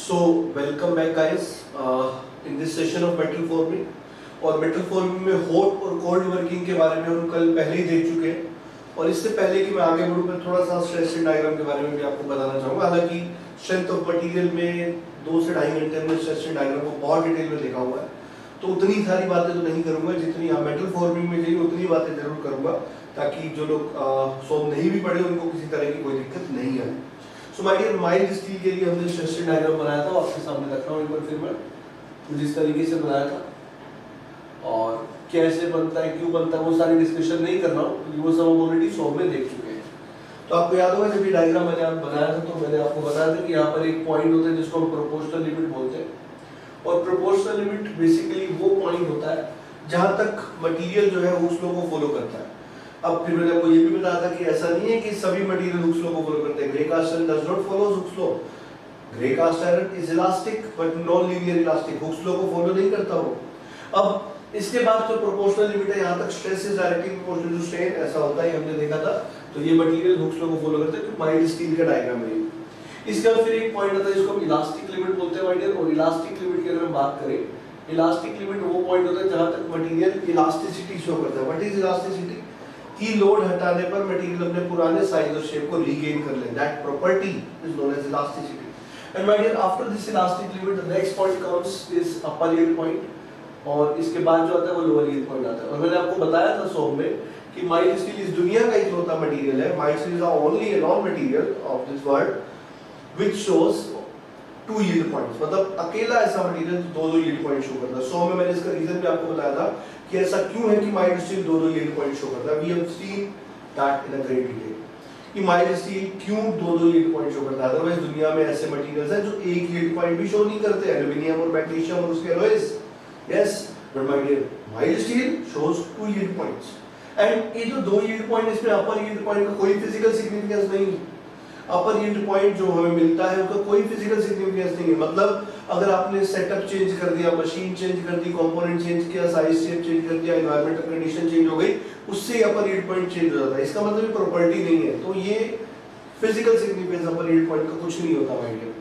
So welcome back guys in this session of metal forming। और metal forming में hot और cold working के बारे में हम कल पहले ही देख चुके हैं। और इससे पहले कि मैं आगे बढ़ूं मैं थोड़ा सा स्ट्रेस डायग्राम के बारे में भी आपको बताना चाहूँगा। हालांकि स्ट्रेंथ ऑफ मटेरियल में 2 से 2.5 घंटे में स्ट्रेस डायग्राम को बहुत डिटेल में देखा हुआ है, तो उतनी सारी बातें तो नहीं करूँगा जितनी आप मेटल फॉर्मिंग में चाहिए उतनी बातें जरूर करूँगा, ताकि जो लोग सॉल्व नहीं भी पढ़े उनको किसी तरह की कोई दिक्कत नहीं आए। So my dear, mild steel के लिए हमने स्ट्रेस डायग्राम बनाया था, आपके सामने रख रहा हूँ एक बार फिर मैं जिस तरीके से बनाया था और कैसे बनता है क्यों बनता है वो सारी डिस्कशन नहीं कर रहा हूँ क्योंकि वो सब हम ऑलरेडी सॉल्व में देख चुके हैं। तो आपको याद होगा जब ये डायग्राम मैंने आप बनाया था तो मैंने आपको बताया था कि यहाँ पर एक पॉइंट होता है जिसको हम प्रोपोर्शनल लिमिट बोलते हैं। और प्रोपोर्शनल लिमिट बेसिकली वो पॉइंट होता है जहाँ तक मटेरियल जो है हुक्स लॉ को फॉलो करता है। अब फिर मैंने आपको ये भी बताया था कि ऐसा नहीं है कि सभी मटेरियल हुक्स लॉ को फॉलो करते हैं। Grey cast iron does not follow Hooke's law. Grey cast iron is elastic but non linear elastic, Hooke's law को फॉलो नहीं करता वो। अब इसके बाद जो प्रोपोर्शनल लिमिट है, यहाँ तक stress is directly proportional to strain, ऐसा होता है हमने देखा था। तो ये मटेरियल हुक्स लॉ को फॉलो करते हैं, तो माइल्ड स्टील का डायग्राम है। इसके बाद फिर एक पॉइंट आता है जिसको हम इलास्टिक लिमिट बोलते हैं माइडियर। और इलास्टिक लिमिट की अगर हम बात करें, इलास्टिक लिमिट वो पॉइंट होता है जहां तक मटेरियल इलास्टिसिटी शो करता है। What is elasticity? की लोड हटाने पर मटेरियल अपने पुराने साइज और शेप को रीगेन कर ले। That property is known as elasticity. And my dear, after this elastic limit the next point comes is upper yield point, और इसके बाद जो आता है वो लोअर यील्ड पॉइंट आता है। और मैंने आपको बताया था सॉल्व में कि माइल्ड स्टील इस दुनिया का इकलौता मटेरियल है, mild steel is the only non material of this world which shows 2 yield points. मतलब अकेला ऐसा मटेरियल जो 2 यील्ड पॉइंट शो करता है। सो में मैंने इसका रीजन भी आपको बताया था कि ऐसा क्यों है कि mild steel 2 yield point show करता है। We have seen that in a great detail कि माइल्ड स्टील क्यों 2 यील्ड पॉइंट शो करता है। अदरवाइज दुनिया में ऐसे मटेरियल्स हैं जो एक यील्ड पॉइंट भी शो नहीं करते, एल्युमिनियम और मैग्नीशियम और उसके alloys. Yes, but my dear, mild steel shows 2 yield points. And ये जो 2 यील्ड पॉइंट, इसमें अपर यील्ड पॉइंट का कोई फिजिकल सिग्निफिकेंस नहीं। अपर यील्ड पॉइंट जो हमें मिलता है उसका कोई फिजिकल सिग्निफिकेंस नहीं है। मतलब अगर आपने सेटअप चेंज कर दिया, मशीन चेंज कर दी, कंपोनेंट चेंज किया, साइज शेप चेंज कर दिया, एनवायरमेंटल कंडीशन चेंज हो गई, उससे अपर यील्ड पॉइंट चेंज हो जाता है। इसका मतलब ये प्रॉपर्टी नहीं है। तो ये physical significance upper yield point का कुछ नहीं होता my dear.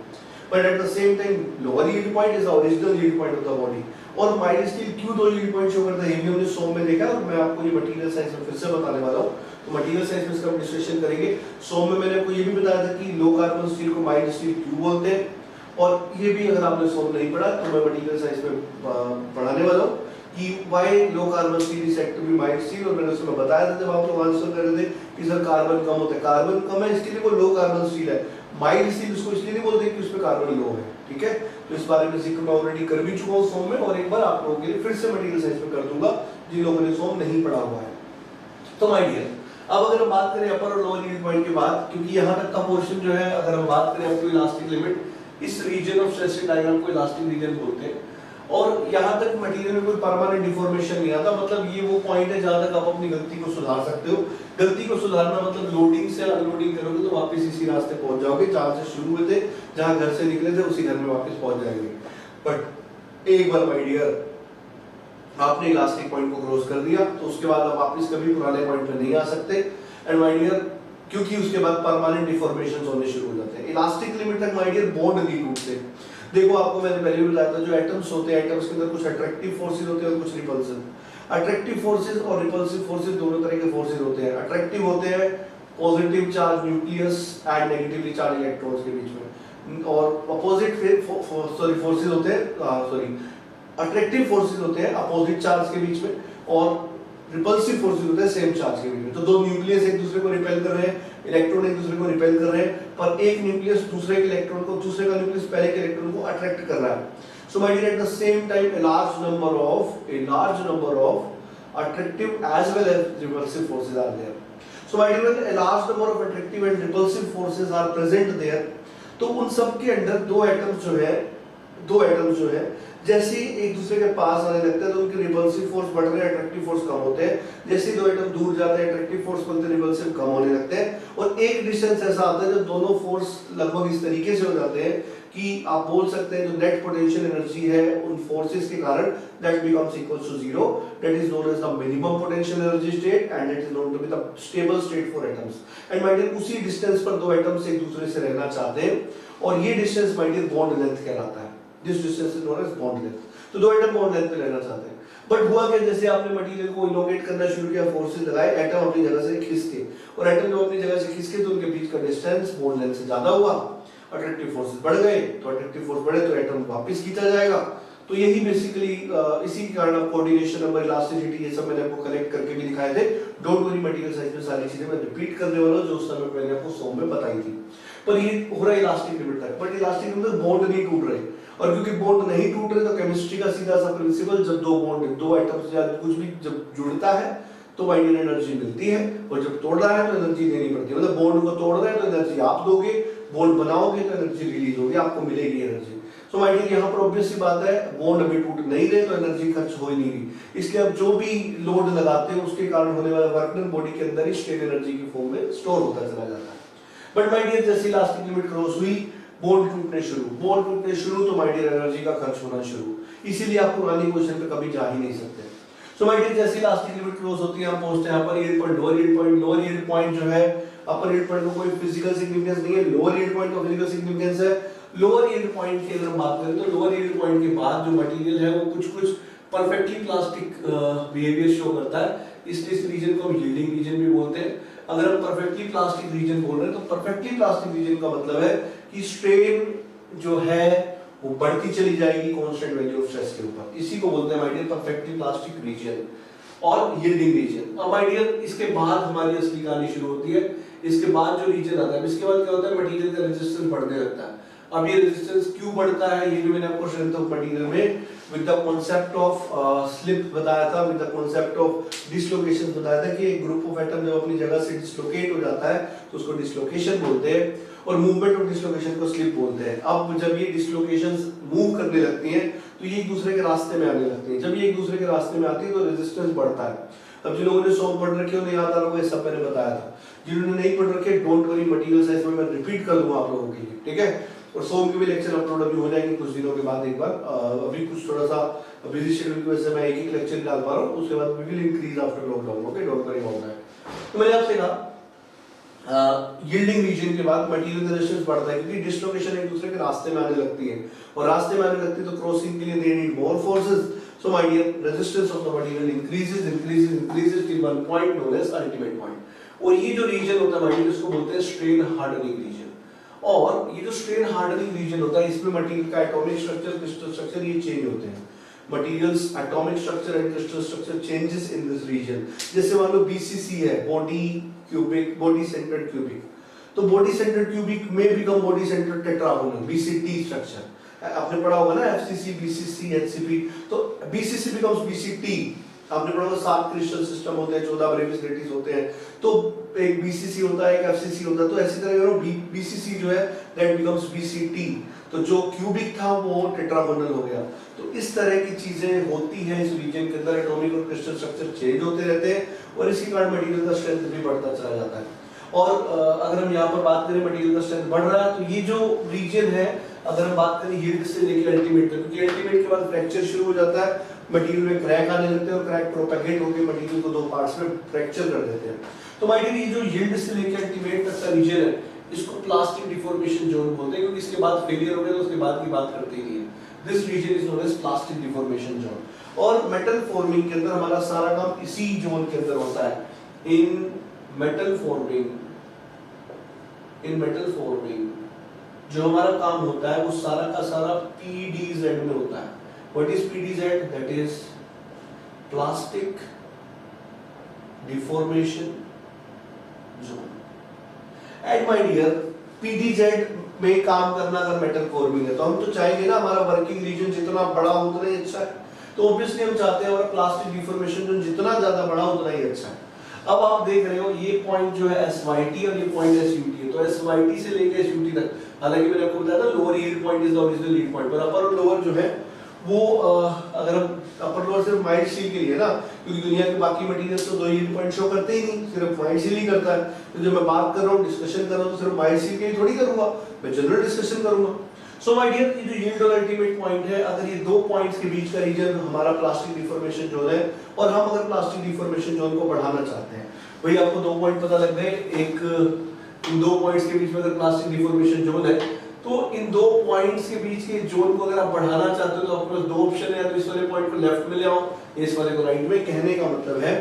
But at the same time lower yield point is the original yield point of the body. और माइल्ड स्टील क्यों 2 यील्ड पॉइंट शो करता है ये भी हमने सॉल्व में देखा, और मैं आपको ये मटेरियल साइंस में फिर से बताने वाला हूं। तो मटेरियल साइंस में इसका हम डिस्कशन करेंगे। सॉल्व में मैंने आपको ये भी बताया था कि लो कार्बन स्टील को माइल्ड स्टील क्यों बोलते हैं, और ये भी अगर आपने सॉल्व नहीं पढ़ा तो मैं मटेरियल साइंस में पढ़ाने वाला हूं कि why low carbon steel is said to be mild steel. और मैंने उसमें बताया था जब आप लोग आंसर कर रहे थे कि सर कार्बन कम होता है, कार्बन कम है इसके लिए वो लो कार्बन स्टील है। माइल्ड स्टील उसको इसलिए नहीं बोलते कि उसमें कार्बन लो है। ठीक है, तो इस बारे में जिक्र मैं ऑलरेडी कर भी चुका हूं सॉल्व में, और एक बार आप लोगों के लिए फिर से मटेरियल साइंस में कर दूंगा जिन लोगों ने सॉल्व नहीं पढ़ा हुआ है। तो माय डियर, अब अगर हम बात करें अपर और लोअर यील्ड पॉइंट के बाद, क्योंकि यहाँ तक का पोर्शन जो है, अगर हम बात करें अपनी इलास्टिक लिमिट, इस रीजन ऑफ स्ट्रेस डायग्राम को इलास्टिक रीजन बोलते हैं। और यहाँ तक मटेरियल में कोई परमानेंट डिफॉर्मेशन नहीं आता। मतलब ये वो पॉइंट है जहाँ तक आप अपनी गलती को सुधार सकते हो। गलती को सुधारना मतलब लोडिंग से अनलोडिंग करोगे तो वापस इसी रास्ते पहुंच जाओगे जहाँ से शुरू हुए थे, जहाँ घर से निकले थे उसी घर में वापस पहुंच जाएंगे। बट एक बार माय डियर आपने इलास्टिक पॉइंट को क्रॉस कर दिया तो उसके बाद आप वापस कभी पुराने पॉइंट पे नहीं आ सकते। एंड माय डियर, क्योंकि उसके बाद परमानेंट डिफॉर्मेशंस होने शुरू हो जाते हैं। इलास्टिक लिमिट तक माय डियर बॉन्ड नहीं टूटते। देखो, आपको मैंने पहले भी बताया था जो एटम्स होते हैं, एटम्स के अंदर कुछ अट्रैक्टिव फोर्सेस होते हैं और कुछ रिपल्सिव। अट्रैक्टिव फोर्सेस और रिपल्सिव फोर्सेस दोनों तरह के फोर्सेस होते हैं। अट्रैक्टिव होते हैं positive charge nucleus and negatively charge electrons के बीच में, और अपोजिट फोर्सेस होते हैं अट्रैक्टिव फोर्सेस होते हैं अपोजिट चार्ज के बीच में, और रिपल्सिव फोर्सेस होते हैं सेम चार्ज के बीच में। तो 2 न्यूक्लियस एक दूसरे को रिपेल कर रहे हैं, इलेक्ट्रॉन एक दूसरे को रिपेल कर रहे हैं, पर एक न्यूक्लियस दूसरे के इलेक्ट्रॉन को, दूसरे का न्यूक्लियस पहले के इलेक्ट्रॉन को अट्रैक्ट कर रहा है। So my dear, at the same time a large number of attractive as well as repulsive forces are there. So my dear, a large number of attractive and repulsive forces are present there. तो उन सब के अंदर दो atoms जो है जैसे एक दूसरे के पास आने लगते हैं तो उनके रिपल्सिव फोर्स बढ़ रहे हैं, अट्रैक्टिव फोर्स कम होते हैं। जैसे 2 एटम दूर जाते हैं, अट्रैक्टिव फोर्स बनते हैं, रिपल्सिव कम होने लगते हैं। और और एक डिस्टेंस ऐसा आता है जब दोनों फोर्स लगभग इस तरीके से हो जाते हैं कि आप बोल सकते हैं जो नेट पोटेंशियल एनर्जी है उन फोर्सेस के कारण that becomes equals to zero, that is known as the minimum potential energy state and it is known to be the stable state for atoms. And my dear उसी distance पर दो atoms एक दूसरे से रहना चाहते हैं और ये distance my dear bond length कहलाता है। This distance is known as bond length. तो दो एटम बॉन्ड लेंथ पे रहना चाहते हैं, बट हुआ क्या, जैसे आपने मटेरियल को इलोंगेट करना शुरू किया, फोर्सेस लगाए, एटम अपनी जगह से खिसके, और एटम जब अपनी जगह से खिसके तो उनके बीच का डिस्टेंस बॉन्ड लेंथ से ज्यादा हुआ, अट्रैक्टिव फोर्सेस बढ़ गए, तो अट्रैक्टिव फोर्स बढ़े तो एटम वापस खींचा जाएगा। तो यही बेसिकली इसी के कारण कोऑर्डिनेशन नंबर, इलास्टिसिटी, ये सब मैंने आपको कलेक्ट करके भी दिखाए थे। डोंट वरी, मटेरियल साइंस में सारी चीजें मैं रिपीट करने वाला हूं जो उस समय मैंने आपको सोम में बताई थी। पर ये हो रहा है इलास्टिक लिमिट तक, बट इलास्टिक लिमिट तक बॉन्ड नहीं टूट रहे, और क्योंकि बॉन्ड नहीं टूट रहे तो केमिस्ट्री का सीधा सा प्रिंसिपल, जब दो बॉन्ड, दो एटम्स या कुछ भी जब जुड़ता है तो बाइंडिंग एनर्जी मिलती है, और जब तोड़ रहा है तो एनर्जी देनी पड़ती है। मतलब बॉन्ड को तोड़ रहे हैं तो एनर्जी आप दोगे, बॉन्ड बनाओगे तो एनर्जी रिलीज होगी, आपको मिलेगी एनर्जी। सो माय डियर यहाँ पर ऑब्वियस सी बात है, बॉन्ड अभी टूट नहीं रहे तो एनर्जी खर्च हो ही नहीं रही, इसलिए अब जो भी लोड लगाते हैं उसके कारण होने वाला वर्क डन बॉडी के अंदर ही स्ट्रेन एनर्जी की फॉर्म में स्टोर होता चला जाता है। बट माय डियर जैसे इलास्टिक लिमिट क्रॉस हुई, बॉन्ड टूटने शुरू तो माय डियर एनर्जी का खर्च होना शुरू, इसीलिए आप पुरानी क्वेश्चन पे कभी जा ही नहीं सकते। सो माय डियर जैसे इलास्टिक लिमिट क्रॉस होती है, हम पहुंचते हैं upper yield point, lower yield point. Lower yield point जो है, अपर यील्ड पॉइंट का कोई फिजिकल सिग्निफिकेंस नहीं है, लोअर यील्ड पॉइंट का फिजिकल सिग्निफिकेंस है। लोअर यील्ड पॉइंट की अगर हम बात करें तो लोअर यील्ड पॉइंट के बाद जो मटेरियल है वो कुछ परफेक्टली प्लास्टिक बिहेवियर शो करता है, इसलिए इस रीजन को हम यील्डिंग रीजन भी बोलते हैं। अगर हम परफेक्टली प्लास्टिक रीजन बोल रहे हैं तो परफेक्टली प्लास्टिक रीजन का मतलब है कि स्ट्रेन जो है वो बढ़ती चली जाएगी कांस्टेंट वैल्यू ऑफ स्ट्रेस के ऊपर, इसी को बोलते हैं my dear perfectly plastic region और यील्डिंग रीजन। अब माय डियर इसके बाद हमारी असली कहानी शुरू होती है। इसके बाद जो रीजन आता है, इसके बाद क्या होता है, मटेरियल का रेजिस्टेंस बढ़ने लगता है। अब ये रेजिस्टेंस क्यों बढ़ता है, ये भी मैंने आपको स्ट्रेंथ ऑफ मटेरियल में with the concept of slip बताया था, with the concept of dislocation बताया था कि एक ग्रुप ऑफ एटम जब अपनी जगह से डिसलोकेट हो जाता है तो उसको डिसलोकेशन बोलते हैं, और मूवमेंट ऑफ डिसलोकेशन को स्लिप बोलते हैं। अब जब ये डिसलोकेशंस मूव करने लगती हैं तो ये एक दूसरे के रास्ते में आने लगती हैं। जब ये एक दूसरे के रास्ते में आती है तो रेजिस्टेंस बढ़ता है। अब जिन लोगों ने सॉन्ग पढ़ रखे हो नहीं याद आ रहा होगा, ये सब मैंने बताया था। जिन्होंने नहीं पढ़ रखे डोंट वरी, मटेरियल साइंस में मैं रिपीट कर दूंगा आप लोगों के लिए, ठीक है। और सोम के भी लेक्चर अपलोड अभी हो जाएंगे कुछ दिनों के बाद एक बार, अभी कुछ थोड़ा सा बिजी शेड्यूल की वजह से मैं एक लेक्चर डाल पा रहा हूँ, उसके बाद we will increase after lockdown, okay, don't worry about that. तो मैंने आपसे कहा यील्डिंग रीजन के बाद मटेरियल रेजिस्टेंस बढ़ता है क्योंकि डिसलोकेशन एक दूसरे के रास्ते में आने लगती है, और रास्ते में आने लगती है तो क्रॉसिंग के लिए they need more forces. So my dear resistance of the material increases till one point known as ultimate point. और ये जो रीजन होता है मटेरियल, इसको बोलते हैं स्ट्रेन हार्डनिंग रीजन। और ये जो स्ट्रेन हार्डनिंग रीजन होता है, इसमें मटेरियल का एटॉमिक स्ट्रक्चर, क्रिस्टल स्ट्रक्चर ये चेंज होते हैं। Materials atomic structure and crystal structure changes in this region. जैसे मान लो बीसीसी है, body cubic, body centred cubic, तो बॉडी सेंटर्ड क्यूबिक में become body centred tetragonal, BCT structure. आपने पढ़ा होगा ना एफसीसी, बीसीसी, एचसीपी, तो बीसीसी बिकम्स बीसीटी। आपने पढ़ा होगा 7 क्रिस्टल सिस्टम होते हैं, 14 ब्रेविस ग्रेटिस होते हैं, तो एक बीसीसी होता है, एक एफसीसी होता है, तो ऐसी तरह बीसीसी जो है दैट बिकम्स बीसीटी। तो जो क्यूबिक था वो टेट्रागोनल हो गया। तो इस तरह की चीजें होती हैं इस रीजन के अंदर, एटॉमिक और क्रिस्टल स्ट्रक्चर चेंज होते रहते हैं, और इसी कारण मटेरियल का स्ट्रेंथ भी बढ़ता चला जाता है। और अगर हम यहाँ पर बात करें मटेरियल का स्ट्रेंथ बढ़ रहा है, तो ये जो रीजन है, अगर हम बात करें यील्ड से लेकर अल्टीमेट तक, क्योंकि अल्टीमेट के बाद फ्रैक्चर शुरू हो जाता है, मटेरियल में क्रैक आने लगते हैं, और क्रैक प्रोपेगेट होकर मटेरियल को 2 पार्ट्स में फ्रैक्चर कर देते हैं। तो माय डियर ये जो यील्ड से लेकर अल्टीमेट तक का रीजन है, इसको प्लास्टिक डिफॉर्मेशन जोन बोलते हैं, क्योंकि इसके बाद फेलियर हो गया तो उसके बाद की बात करते ही नहीं है। This region is known as plastic deformation zone. और मेटल फॉर्मिंग के अंदर हमारा सारा काम इसी जोन के अंदर होता है। इन मेटल फॉर्मिंग जो हमारा काम होता है वो सारा का सारा पीडीजेड में होता है। What is PDZ? That is plastic deformation zone. And my dear PDZ में काम करना अगर मेटल फॉर्मिंग है, तो हम तो चाहेंगे ना हमारा वर्किंग रीजन जितना बड़ा हो उतना ही अच्छा है। तो ऑब्वियसली हम चाहते हैं हमारा प्लास्टिक डिफॉर्मेशन जोन जितना ज्यादा बड़ा हो उतना ही अच्छा है। अब आप देख रहे हो ये पॉइंट जो है SYT और ये पॉइंट SUT है, तो SYT से लेकर SUT तक, हालांकि मैंने आपको बताया था lower yield point is the original yield point, पर अपर और लोअर जो है वो अगर हम अपर लोअर सिर्फ माइल्ड स्टील के लिए है ना, क्योंकि दुनिया के बाकी मटेरियल्स तो दो यील्ड पॉइंट शो करते ही नहीं, सिर्फ माइल्ड स्टील ही करता है। तो जब मैं बात कर रहा हूँ, डिस्कशन कर रहा हूँ, तो सिर्फ माइल्ड स्टील के लिए थोड़ी करूंगा, मैं जनरल डिस्कशन करूंगा। सो माय डियर, ये जो यील्ड और अल्टीमेट पॉइंट है, अगर ये दो पॉइंट्स के बीच का रीजन हमारा प्लास्टिक डिफॉर्मेशन जोन है, और हम अगर प्लास्टिक डिफॉर्मेशन जोन को बढ़ाना चाहते हैं, वही आपको दो पॉइंट पता लग गए, एक इन दो पॉइंट्स के बीच में अगर प्लास्टिक डिफॉर्मेशन जोन है, तो इन दो पॉइंट्स के बीच के जोन को अगर आप बढ़ाना चाहते हो, तो आपके पास दो ऑप्शन है, या तो इस वाले पॉइंट को लेफ्ट में ले आओ, इस वाले को राइट में। कहने का मतलब है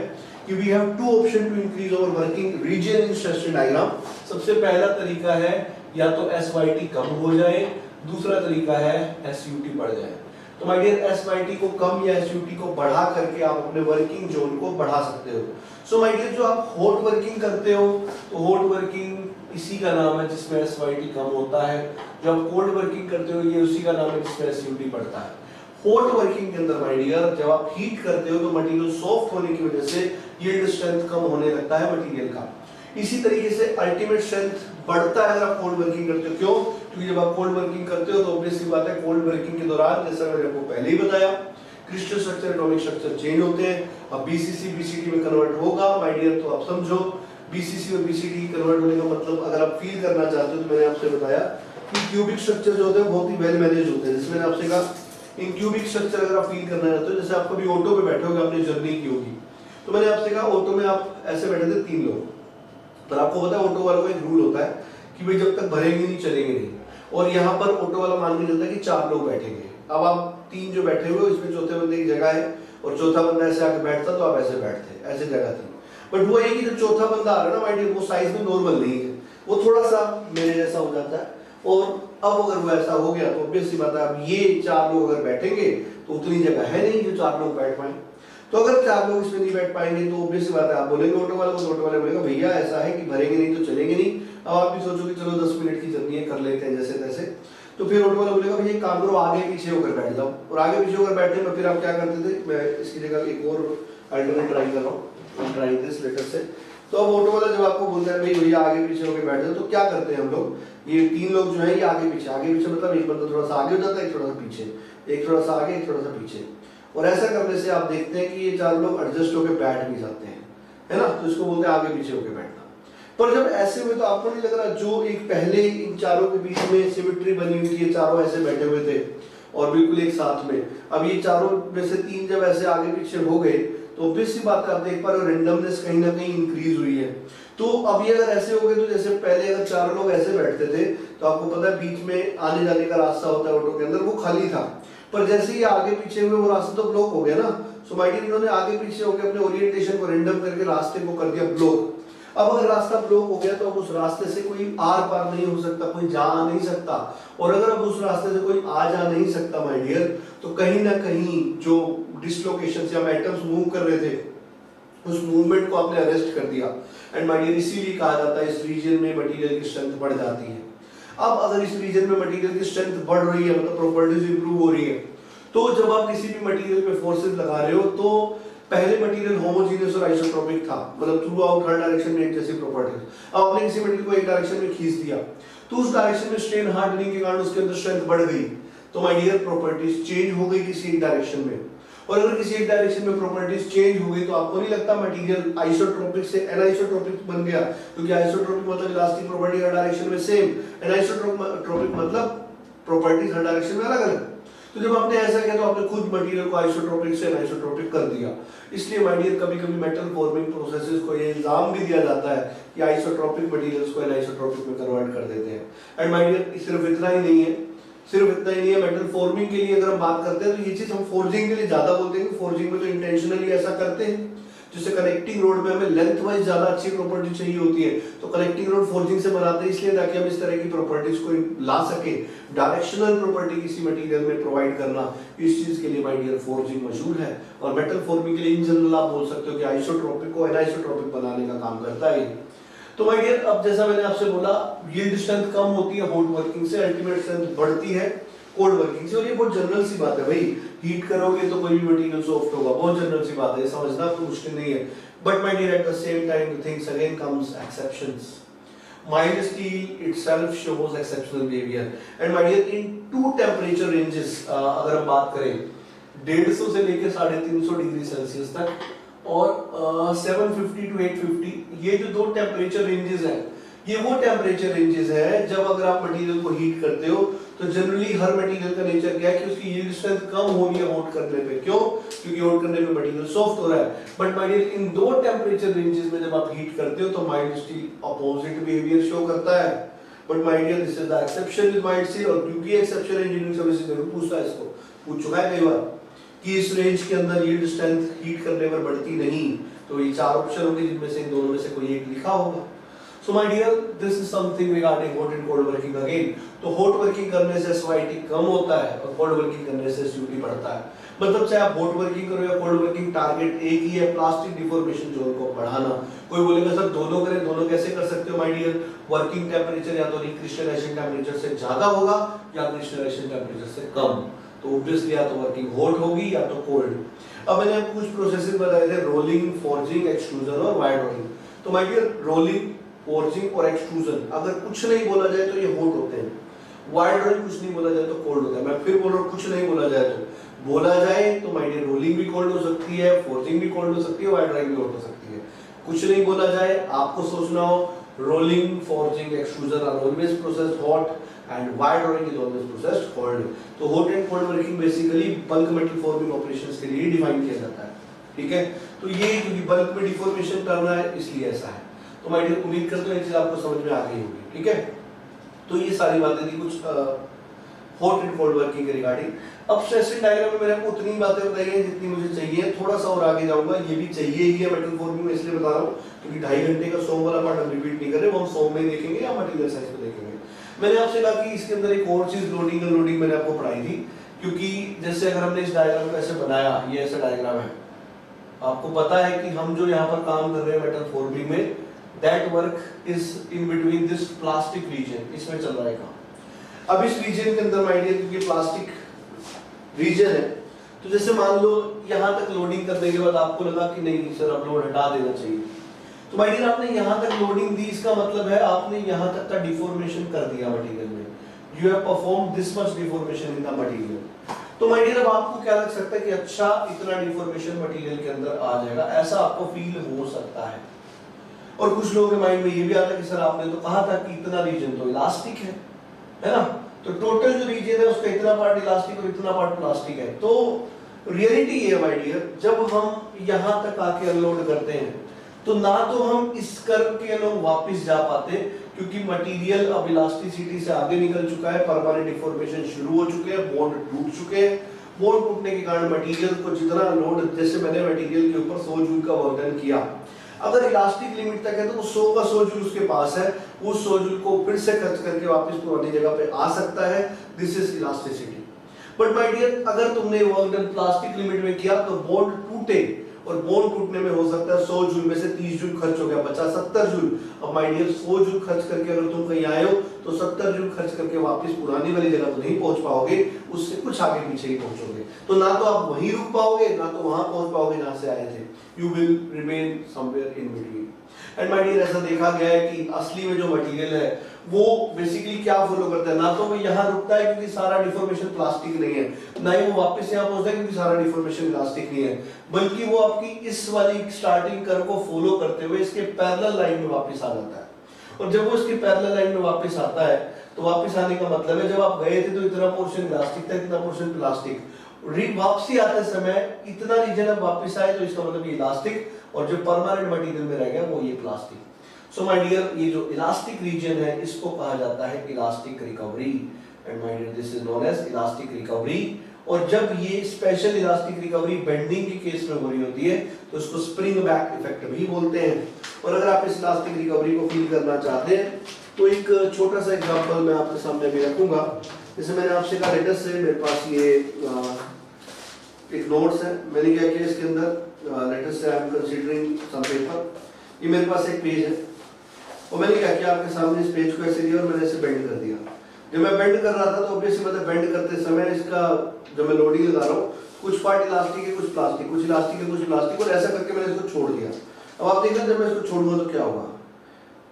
कि we have two option to increase our working region in stress diagram. सबसे पहला तरीका है या तो SYT कम हो जाए, दूसरा तरीका है SUT बढ़ जाए। तो माय डियर, SYT को कम या SUT को बढ़ा करके आप अपने वर्किंग जोन को बढ़ा सकते हो। सो माय डियर, जो आप हॉट वर्किंग करते हो, तो हॉट वर्किंग इसी का नाम है जिसमें SYT कम होता है। जो आप कोल्ड वर्किंग करते हो, ये उसी का नाम है जिसमें SUT बढ़ता है। हॉट वर्किंग के अंदर माय डियर, जब आप हीट करते हो तो मटेरियल सॉफ्ट होने की वजह से यील्ड स्ट्रेंथ कम होने लगता है मटेरियल का। इसी तरीके से अल्टीमेट स्ट्रेंथ बढ़ता है अगर आप कोल्ड वर्किंग करते हो। क्यों? क्योंकि जब आप कोल्ड वर्किंग करते हो तो ऑब्वियस सी बात है, कोल्ड वर्किंग के दौरान, जैसा मैंने आपको पहले ही बताया, crystal structure, atomic structure change होते हैं। अब BCC BCD में कन्वर्ट होगा माय डियर, तो आप समझो BCC और BCD कन्वर्ट होने का मतलब अगर आप फील करना चाहते हो, तो मैंने आपसे बताया कि क्यूबिक स्ट्रक्चर जो होते हैं बहुत ही वेल मैनेज होते हैं। जैसे मैंने आपसे कहा, इन क्यूबिक स्ट्रक्चर अगर आप फील करना चाहते हो, जैसे आप कभी ऑटो पे बैठे होगे, आपने जर्नी की होगी, तो मैंने आपसे कहा ऑटो में आप ऐसे बैठे थे 3 लोग, पर आपको पता है ऑटो वालों का एक रूल होता है कि भाई जब तक भरेंगे नहीं चलेंगे नहीं। और यहाँ पर ऑटो वाला मान के चलता है कि 4 लोग बैठेंगे। अब आप 3 जो बैठे हुए, इसमें चौथे बंदे की जगह है, और चौथा बंदा ऐसे आके बैठता तो आप ऐसे बैठते, ऐसे जगह थी। बट वो है कि जो चौथा बंदा आ रहा है ना माय डियर, वो साइज में नॉर्मल नहीं है, वो थोड़ा सा मेरे जैसा हो जाता है। और अब अगर वो ऐसा हो गया तो ऑब्वियस सी बात है, अब ये 4 लोग अगर बैठेंगे तो उतनी जगह है नहीं जो 4 लोग बैठ पाए। तो अगर 4 लोग इसमें नहीं बैठ पाएंगे तो ऑब्वियस सी बात है, आप बोलेंगे ऑटो वाले को, तो ऑटो वाले बोलेगा भैया ऐसा है कि भरेंगे नहीं तो चलेंगे नहीं। अब आप भी सोचोगे चलो 10 मिनट की जर्नी है, कर लेते हैं जैसे तैसे। तो फिर ऑटो वाला बोलेगा भैया काम करो, आगे पीछे होकर बैठ जाओ। और आगे पीछे होकर बैठने में फिर आप क्या करते थे, मैं इसकी जगह एक और अल्टरनेट ट्राई कर रहा हूँ, ट्राई दिस लेटर से। तो अब ऑटो वाला जब आपको बोलता है भाई भैया आगे पीछे होकर बैठ जाओ, तो क्या करते हैं हम लोग, ये 3 लोग जो है ये आगे पीछे मतलब एक बंदा थोड़ा सा आगे हो जाता है, एक थोड़ा सा पीछे, एक थोड़ा सा आगे, एक थोड़ा सा पीछे। और ऐसा करने से आप देखते हैं कि ये 4 लोग एडजस्ट होकर बैठ भी जाते हैं, है ना। तो इसको बोलते हैं आगे पीछे होकर बैठना। पर जब ऐसे हुए तो आपको नहीं लग रहा, जो एक पहले इन चारों के बीच में सिमेट्री बनी हुई थी, ये चारों ऐसे बैठे हुए थे और बिल्कुल एक साथ में, अब ये चारों में से 3 जब ऐसे आगे पीछे हो गए, तो ऑब्वियस सी बात है आप देख पा रहे हो रेंडमनेस कहीं ना कहीं इंक्रीज हुई है। तो अब ये अगर ऐसे हो गए, तो जैसे पहले अगर 4 लोग ऐसे बैठते थे, तो आपको पता है बीच में आने जाने का रास्ता होता है ऑटो के अंदर, वो खाली था। पर जैसे ही आगे पीछे हुए, वो रास्ता तो ब्लॉक हो गया ना। सो माय डियर, इन्होंने आगे पीछे होकर अपने ओरिएंटेशन को रेंडम करके रास्ते को कर दिया ब्लॉक। अब अगर रास्ता ब्लॉक हो गया तो अब उस रास्ते से कोई आर पार नहीं हो सकता, कोई जा आ नहीं सकता। और अगर अब उस रास्ते से कोई आ जा नहीं सकता माय डियर, तो कहीं ना कहीं जो डिसलोकेशन या एटम्स मूव कर रहे थे, उस मूवमेंट को आपने अरेस्ट कर दिया। एंड माय डियर, इसीलिए कहा जाता है इस रीजन में मटेरियल की स्ट्रेंथ बढ़ जाती है। अब अगर इस रीजन में मटेरियल की स्ट्रेंथ बढ़ रही है, मतलब प्रॉपर्टीज इंप्रूव हो रही है, तो जब आप किसी भी मटेरियल पे फोर्सेस लगा रहे हो, तो पहले मटेरियल होमोजेनियस और आइसोट्रोपिक था, मतलब थ्रू आउट हर डायरेक्शन में एक जैसी प्रॉपर्टीज। अब आपने किसी मटेरियल को एक डायरेक्शन में खींच दिया, तो उस डायरेक्शन में स्ट्रेन हार्डनिंग के कारण उसके अंदर स्ट्रेंथ बढ़ गई, तो माय डियर प्रॉपर्टीज चेंज हो गई किसी एक डायरेक्शन में। और अगर किसी एक डायरेक्शन में प्रॉपर्टीज चेंज हो गई, तो आपको नहीं लगता मटेरियल आइसोट्रोपिक से एनाइसोट्रोपिक बन गया, क्योंकि आइसोट्रोपिक मतलब इलास्टिक प्रॉपर्टी हर डायरेक्शन में सेम, एनाइसोट्रोपिक मतलब प्रॉपर्टीज हर डायरेक्शन में अलग अलग। तो जब आपने ऐसा किया तो आपने खुद मटेरियल को आइसोट्रोपिक से एनाइसोट्रोपिक कर दिया। इसलिए माय डियर, कभी-कभी मेटल फॉर्मिंग प्रोसेसेस को ये इल्जाम भी दिया जाता है कि आइसोट्रोपिक मटेरियल्स को एनाइसोट्रोपिक में कन्वर्ट कर देते हैं। एंड माय डियर, सिर्फ इतना ही नहीं है, मेटल फॉर्मिंग के लिए अगर हम बात करते हैं, तो ये चीज हम फोर्जिंग के लिए ज्यादा बोलते हैं। फोर्जिंग में तो इंटेंशनली ऐसा करते हैं, जैसे कनेक्टिंग रोड में हमें लेंथ वाइज ज्यादा अच्छी प्रॉपर्टी चाहिए होती है, तो कनेक्टिंग रोड फोर्जिंग से बनाते हैं, इसलिए ताकि हम इस तरह की प्रॉपर्टीज को ला सके। डायरेक्शनल प्रॉपर्टी किसी मटेरियल में प्रोवाइड करना, इस चीज के लिए माय डियर फोर्जिंग मशहूर है। और मेटल फॉर्मिंग के लिए इन जनरल आप बोल सकते हो कि आइसोट्रोपिक को एनाइसोट्रोपिक बनाने का काम करता है। तो माय डियर, अब जैसा मैंने आपसे बोला, यील्ड स्ट्रेंथ कम होती है हॉट वर्किंग से, अल्टीमेट स्ट्रेंथ बढ़ती है कोल्ड वर्किंग से। और ये बहुत जनरल सी बात है भाई, हीट करोगे तो कोई भी मटेरियल सॉफ्ट होगा, बहुत जनरल सी बात है, समझना तो मुश्किल नहीं है। But my dear, at the same time the things again comes exceptions. Mild steel itself shows exceptional behavior, and my dear, in 2 temperature ranges अगर हम बात करें, 150 से लेके 350 डिग्री सेल्सियस तक, और 750 टू 850, ये जो दो टेम्परेचर रेंजेस हैं, ये वो टेम्परेचर रेंजेस है जब अगर आप मटेरियल को हीट करते हो तो जनरली हर मटेरियल का नेचर क्या है कि उसकी यील्ड स्ट्रेंथ कम होनी है हॉट करने पे। क्यों? क्योंकि हॉट करने पे मटेरियल सॉफ्ट हो रहा है। बट माय डियर, इन दो टेम्परेचर रेंजेस में जब आप हीट करते हो तो mild steel opposite behaviour show करता है। But my dear, this is the exception with mild steel, और क्योंकि एक्सेप्शन इंजीनियरिंग सर्विसेज जरूर पूछता है, इसको पूछ चुका है कई बार कि इस रेंज के अंदर यील्ड स्ट्रेंथ हीट करने पर बढ़ती नहीं, तो ये चार ऑप्शन होंगे जिनमें से इन दोनों में से कोई एक लिखा होगा। So my dear, this is something regarding hot and cold working again. तो hot working करने से SYT कम होता है और cold working करने से SUT बढ़ता है। मतलब चाहे आप hot working करो या cold working, टारगेट एक ही है, प्लास्टिक डिफॉर्मेशन जोन को बढ़ाना। कोई बोलेगा सर दोनों करें, दोनों कैसे कर सकते हो? माय डियर, वर्किंग टेम्परेचर या तो रिक्रिस्टलाइजेशन टेम्परेचर से ज्यादा होगा या क्रिस्टलाइजेशन टेम्परेचर से कम। तो ऑब्वियसली या तो वर्किंग हॉट होगी या तो कोल्ड। अब मैंने आपको कुछ प्रोसेसेस बताए थे, रोलिंग, फॉर्जिंग, एक्सट्रूजन और वायर ड्रॉइंग। तो माय डियर, रोलिंग, फॉर्जिंग और एक्सट्रूजन अगर कुछ नहीं बोला जाए तो ये हॉट होते हैं। वायर ड्रॉइंग कुछ नहीं बोला जाए तो कोल्ड होता है। मैं फिर बोल रहा हूँ, कुछ नहीं बोला जाए तो बोला जाए तो माय डियर, रोलिंग भी कोल्ड हो सकती है, फॉर्जिंग भी कोल्ड हो सकती है, वायर ड्रॉइंग भी हॉट हो सकती है। कुछ नहीं बोला जाए, आपको सोचना हो rolling, forging, extrusion are always processed hot and wire drawing is always processed cold. तो hot and cold working basically bulk metal forming operations के लिए डिफाइन किया जाता है। ठीक है, तो ये क्योंकि बल्क में डिफॉर्मेशन करना है इसलिए ऐसा है। तो माय डियर, उम्मीद करता हूं ये चीज आपको समझ में आ गई होगी। ठीक है, तो ये सारी बातें थी कुछ हॉट एंड कोल्ड वर्किंग के रिगार्डिंग। अब स्ट्रेस डायग्राम में मैंने आपको उतनी बातें बताई हैं जितनी मुझे चाहिए, थोड़ा सा और आगे जाऊंगा। ये भी चाहिए ही है मेटल फॉर्मिंग में, इसलिए बता रहा हूँ क्योंकि 2.5 घंटे का सोम वाला पार्ट हम रिपीट नहीं कर रहे, वो हम सोम में ही देखेंगे या मटेरियल साइंस में देखेंगे। मैंने आपसे कहा कि इसके अंदर एक और चीज लोडिंग और लोडिंग मैंने आपको पढ़ाई थी, क्योंकि जैसे अगर हमने इस डायग्राम को ऐसे बनाया, ये ऐसा डायग्राम है, आपको पता है कि हम जो यहाँ पर काम कर रहे हैं मेटल फॉर्मिंग में, that work is in between this plastic region, इसमें चल रहा है काम। अब इस रीजन के अंदर माय डियर, क्योंकि प्लास्टिक रीजन है, तो जैसे मान लो यहाँ तक लोडिंग करने के बाद आपको लगा कि नहीं सर अब लोड हटा देना चाहिए, तो माय डियर आपने यहाँ तक लोडिंग दी, इसका मतलब है आपने यहाँ तक का डिफॉर्मेशन कर दिया मटेरियल में। You have perform this much deformation in the material. तो माय डियर, अब आपको क्या लग सकता है कि अच्छा इतना डिफॉर्मेशन मटेरियल के अंदर आ जाएगा, ऐसा आपको फील हो सकता है। और कुछ लोगों के माइंड में ये भी आता है कि सर आपने तो कहा था कि इतना रीजन तो इलास्टिक है ना, तो टोटल जो रीजन है उसका इतना पार्ट इलास्टिक और इतना पार्ट प्लास्टिक है। तो रियलिटी ये है माय डियर, जब हम यहाँ तक आके अनलोड करते हैं तो ना तो हम इस कर्व के लोग वापस जा पाते, क्योंकि मटेरियल अब इलास्टिसिटी से आगे निकल चुका है, परमानेंट डिफॉर्मेशन शुरू हो चुके हैं, बॉन्ड टूट चुके हैं। बॉन्ड टूटने के कारण मटेरियल को जितना लोड, जैसे मैंने मटेरियल के ऊपर 100 जूल का वर्क डन किया, अगर इलास्टिक लिमिट तक है तो 100 का 100 जूल उसके पास है, उस 100 जूल को फिर से खर्च करके वापस पुरानी जगह पे आ सकता है। This is elasticity. But my dear, अगर तुमने वर्क डन प्लास्टिक लिमिट में किया तो बॉन्ड टूटे, और बॉन्ड टूटने में हो सकता है 100 जूल में से 30 जूल खर्च हो गया, बचा 70 जूल। अब माय डियर, 100 जूल खर्च करके अगर तुम कहीं आए हो तो 70 जूल खर्च करके वापस पुरानी वाली जगह तो नहीं पहुंच पाओगे, उससे कुछ आगे पीछे ही पहुंचोगे। तो ना तो आप वहीं रुक पाओगे, ना तो वहां पहुंच पाओगे जहां से आए थे। You will remain somewhere in between. And my dear, ऐसा देखा गया है कि असली में जो मटेरियल है वो बेसिकली क्या फॉलो करता है, ना तो वो यहाँ रुकता है क्योंकि सारा डिफॉर्मेशन प्लास्टिक नहीं है, ना ही वो वापस यहाँ पहुंचता है क्योंकि सारा डिफॉर्मेशन इलास्टिक नहीं है, बल्कि वो आपकी इस वाली स्टार्टिंग कर्व को फॉलो करते हुए इसके पैरेलल लाइन में वापस आ जाता है। और जब वो इसके पैरेलल लाइन में वापस आता है तो वापस आने का मतलब है जब आप गए थे तो इतना पोर्शन इलास्टिक था, इतना पोर्शन प्लास्टिक, वापसी आते समय इतना रीजन अब वापस आए तो इसका मतलब ये इलास्टिक, और जो परमानेंट मटेरियल में रह गया वो ये प्लास्टिक। सो माय डियर, ये जो इलास्टिक रीजन है इसको कहा जाता है elastic recovery, and my dear this is known as elastic recovery. और जब ये स्पेशल इलास्टिक रिकवरी बेंडिंग के केस में हो रही होती है तो इसको स्प्रिंग बैक इफेक्ट भी बोलते हैं। और अगर आप इस इलास्टिक रिकवरी को फील करना चाहते हैं तो एक छोटा सा एग्जांपल मैं आपके सामने भी रखूंगा। जैसे मैंने आपसे कहा लेटेस्ट से मेरे पास ये एक नोट्स है, मैंने क्या किया इसके अंदर लेटेस्ट से I am considering some paper, ये मेरे पास एक पेज है और मैंने क्या किया आपके सामने इस पेज को ऐसे लिया और मैंने इसे बेंड कर दिया। जब मैं बेंड कर रहा था तो ऑब्वियसली मतलब बेंड करते समय इसका जब मैं लोडिंग लगा रहा हूँ कुछ पार्ट इलास्टिक है, कुछ प्लास्टिक, कुछ इलास्टिक है, कुछ प्लास्टिक, और ऐसा करके मैंने इसको छोड़ दिया। अब आप देख रहे हैं जब मैं इसको छोड़ूंगा तो क्या होगा,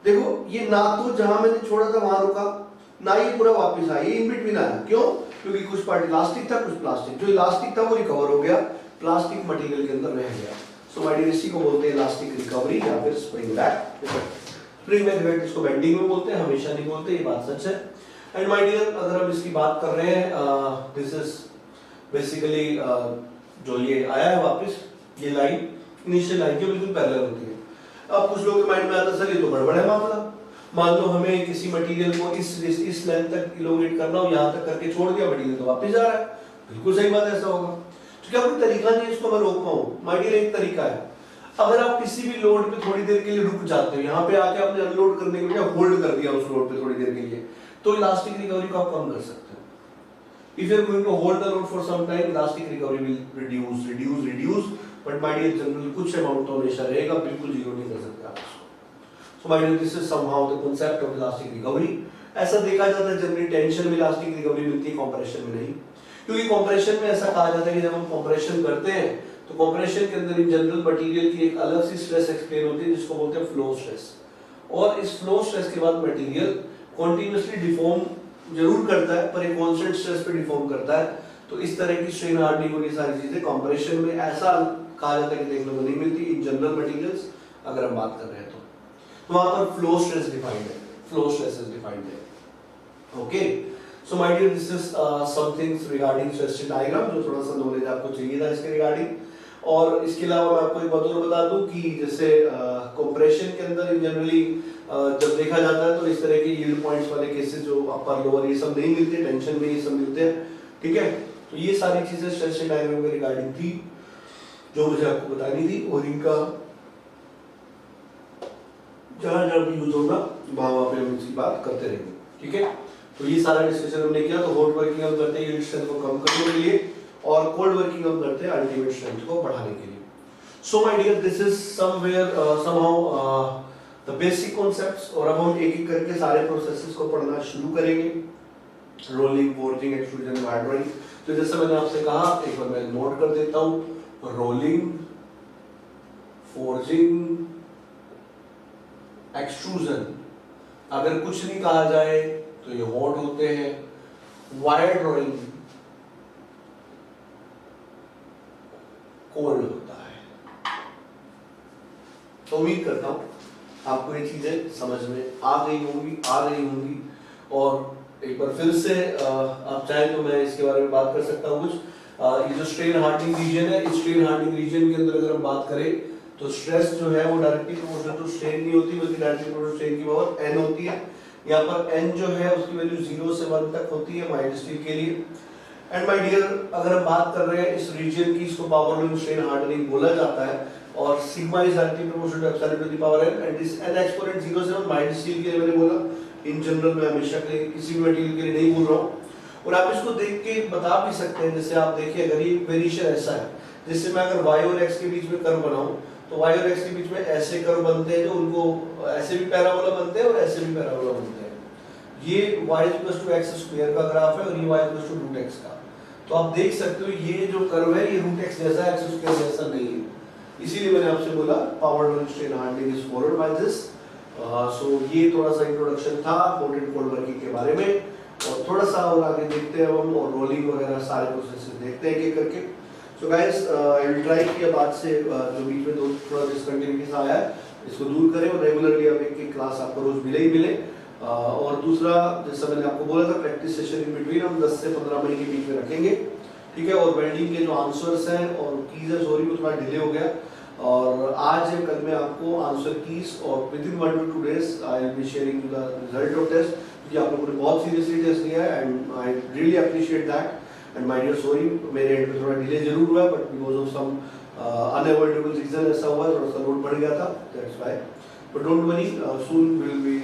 देखो ये ना तो जहां मैंने छोड़ा था वहां रुका, ना ये पूरा वापस आया, ये इन बिटवीन आया। क्यों? क्योंकि कुछ पार्ट इलास्टिक था, कुछ प्लास्टिक। जो इलास्टिक था वो रिकवर हो गया, प्लास्टिक मटेरियल के अंदर रह गया। सो माय डियर इसी को बोलते हैं इलास्टिक रिकवरी या फिर spring back effect. Spring back effect इसको बेंडिंग में बोलते हैं, हमेशा नहीं बोलते, ये बात सच है। एंड माय डियर अगर हम इसकी बात कर रहे हैं, दिस इज बेसिकली जो ये आया है वापस, ये लाइन इनिशियल लाइन के बिल्कुल पैरेलल होती है। अब कुछ लोगों के माइंड में आता है सर ये तो गड़बड़ है मामला, मान लो हमें किसी मटेरियल को इस लेंथ तक इलोंगेट करना हो, यहाँ तक करके छोड़ दिया, मटेरियल तो वापस जा रहा है। बिल्कुल सही बात है, ऐसा होगा। तो क्या कोई तरीका नहीं है इसको मैं रोक पाऊं? माय डियर एक तरीका है, अगर आप किसी भी लोड पे थोड़ी देर के लिए रुक जाते हो, यहाँ पे आके आपने अनलोड करने के बजाय होल्ड कर दिया उस लोड पे थोड़ी देर के लिए, तो इलास्टिक रिकवरी को आप कम कर सकते हो। If you are going to hold the load for some time, elastic recovery will reduce, but my dear general कुछ amount तो हमेशा रहेगा, बिल्कुल जीरो नहीं कर सकते आप इसको। So my dear this is somehow the concept of elastic recovery। ऐसा देखा जाता है जनरली टेंशन में इलास्टिक रिकवरी मिलती है, कंप्रेशन में नहीं, क्योंकि कंप्रेशन में ऐसा कहा जाता है कि जब हम कंप्रेशन करते हैं तो कंप्रेशन के अंदर इन जनरल मटेरियल की एक अलग सी स्ट्रेस एक्सप्लेन होती है जिसको बोलते हैं फ्लो स्ट्रेस, और इस फ्लो स्ट्रेस के बाद मटेरियल कॉन्टिन्यूसली डिफॉर्म जरूर करता है पर एक कांस्टेंट स्ट्रेस पे डिफॉर्म करता है। तो इस तरह की स्ट्रेन हार्डनिंग और ये सारी चीजें कंप्रेशन में ऐसा कहा जाता है कि देखने को नहीं मिलती इन जनरल मटेरियल्स अगर हम बात कर रहे हैं तो वहां पर फ्लो स्ट्रेस डिफाइंड है, फ्लो स्ट्रेस इज डिफाइंड है। Okay, so my dear this is some things regarding stress diagram, जो थोड़ा सा नॉलेज आपको चाहिए था इसके रिगार्डिंग। और इसके अलावा मैं आपको एक बात और बता दूं कि जैसे कंप्रेशन के अंदर जनरली जब देखा जाता है तो इस तरह के यील्ड पॉइंट्स वाले केसेस जो अपर लोअर ये सब नहीं मिलते, टेंशन में ये सब मिलते हैं, ठीक है। तो ये सारी चीजें स्ट्रेस डायग्राम के रिगार्डिंग थी जो मुझे आपको बतानी थी, और इनका जहां जहां भी यूज होगा वहां पे हम इसकी बात करते रहेंगे, ठीक है। तो ये सारा डिस्कशन हमने किया। तो हॉट वर्किंग हम करते हैं यील्ड स्ट्रेंथ को कम करने के लिए, और कोल्ड वर्किंग हम करते हैं अल्टीमेट स्ट्रेंथ को बढ़ाने के लिए। So my dear this is somewhere somehow the basic concepts, और अब हम एक एक करके सारे प्रोसेसेस को पढ़ना शुरू करेंगे, रोलिंग, फोर्जिंग, एक्सट्रूजन, हार्डनिंग। तो जैसे मैंने आपसे कहा, एक बार मैं नोट कर देता हूं, रोलिंग, फोर्जिंग, एक्सट्रूजन, अगर कुछ नहीं कहा जाए तो ये हॉट होते हैं। वायर ड्रॉइंग कोल्ड होता है। तो उम्मीद करता हूं आपको ये चीजें समझ में आ रही होंगी। और एक बार फिर से आप चाहें तो मैं इसके बारे में बात कर सकता हूँ कुछ। ये जो स्ट्रेन हार्डनिंग रीजन है, इस स्ट्रेन हार्डनिंग रीजन के अंदर अगर हम बात करें तो स्ट्रेस जो है वो डायरेक्टली प्रोपोर्शनल टू स्ट्रेन नहीं होती, बल्कि डायरेक्टली प्रोपोर्शनल स्ट्रेन की पावर n होती है। यहाँ पर n जो है उसकी वैल्यू 0 से 1 तक होती है माइल्ड स्टील के लिए। एंड माय डियर अगर हम बात कर रहे हैं इस रीजन की, इसको पावर लॉ स्ट्रेन हार्डनिंग बोला जाता है, और sigma is directly proportional to epsilon to the power n, and this n exponent 0 से 1 माइल्ड स्टील के लिए मैंने बोला। इन जनरल मैं हमेशा के लिए किसी भी मटेरियल के लिए नहीं बोल रहा हूँ। और आप इसको देख के बता भी सकते हैं, जैसे आप देखिए अगर ये वेरिएशन ऐसा है, जैसे मैं अगर y और x के बीच में कर्व बनाऊं तो y और x के बीच में ऐसे कर्व बनते हैं जो उनको ऐसे भी पैराबोला बनते हैं और ऐसे भी पैराबोला बनते हैं। ये y=x² का ग्राफ है और ये y=√x का। तो आप देख सकते हो ये जो कर्व है ये √x जैसा है, x² जैसा नहीं है। इसीलिए मैंने आपसे बोला power law strain hardening is followed by this. So ये थोड़ा सा इंट्रोडक्शन था हॉट एंड कोल्ड वर्किंग के बारे में, और थोड़ा सा और आगे देखते हैं हम, और रोलिंग वगैरह सारे प्रोसेसेस देखते हैं एक-एक करके। So guys I will try कि अब आज से जो बीच में थोड़ा डिसकंटिन्यूटी आया है इसको दूर करें, और रेगुलरली अब एक क्लास आपको रोज मिले ही मिले। और दूसरा, जैसा मैंने आपको बोला था, प्रैक्टिस सेशन इन बिटवीन हम 10 से 15 महीने के बीच में रखेंगे, ठीक है। और वेल्डिंग के जो आंसर्स हैं और कीज है, सॉरी वो थोड़ा डिले हो गया, और आज या कल में आपको आंसर कीज और within 1 to 2 days I will be sharing the result of test, क्योंकि आप लोगों ने बहुत सीरियसली टेस्ट लिया है and I really appreciate that. And my dear sorry मेरे एंड पे थोड़ा डिले जरूर हुआ, but because of some unavoidable reason ऐसा हुआ, थोड़ा सा लोड बढ़ गया था, that's why. But don't worry, soon we will be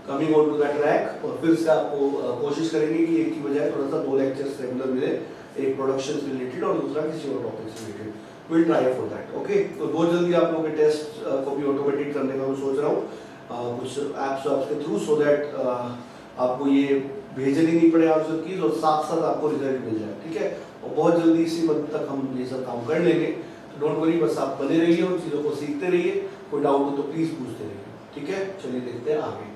coming on to that track, और फिर से आपको कोशिश करेंगे कि एक की बजाय थोड़ा सा 2 लेक्चर्स रेगुलर मिले, एक प्रोडक्शन से रिलेटेड और दूसरा किसी और टॉपिक से related. Will try for that, okay. तो बहुत जल्दी आप लोगों के टेस्ट को भी ऑटोमेटेड करने का मैं सोच रहा हूँ कुछ ऐप्स के थ्रू, सो दैट आपको ये भेजनी नहीं पड़े आंसर की, और साथ साथ आपको रिजल्ट मिल जाए, ठीक है। और बहुत जल्दी इसी मंथ तक हम ये सब काम कर लेंगे, तो डोंट वरी, बस आप बने रहिए, उन चीज़ों को सीखते रहिए। कोई डाउट हो तो प्लीज़ पूछते रहिए, ठीक है। चलिए देखते हैं आगे।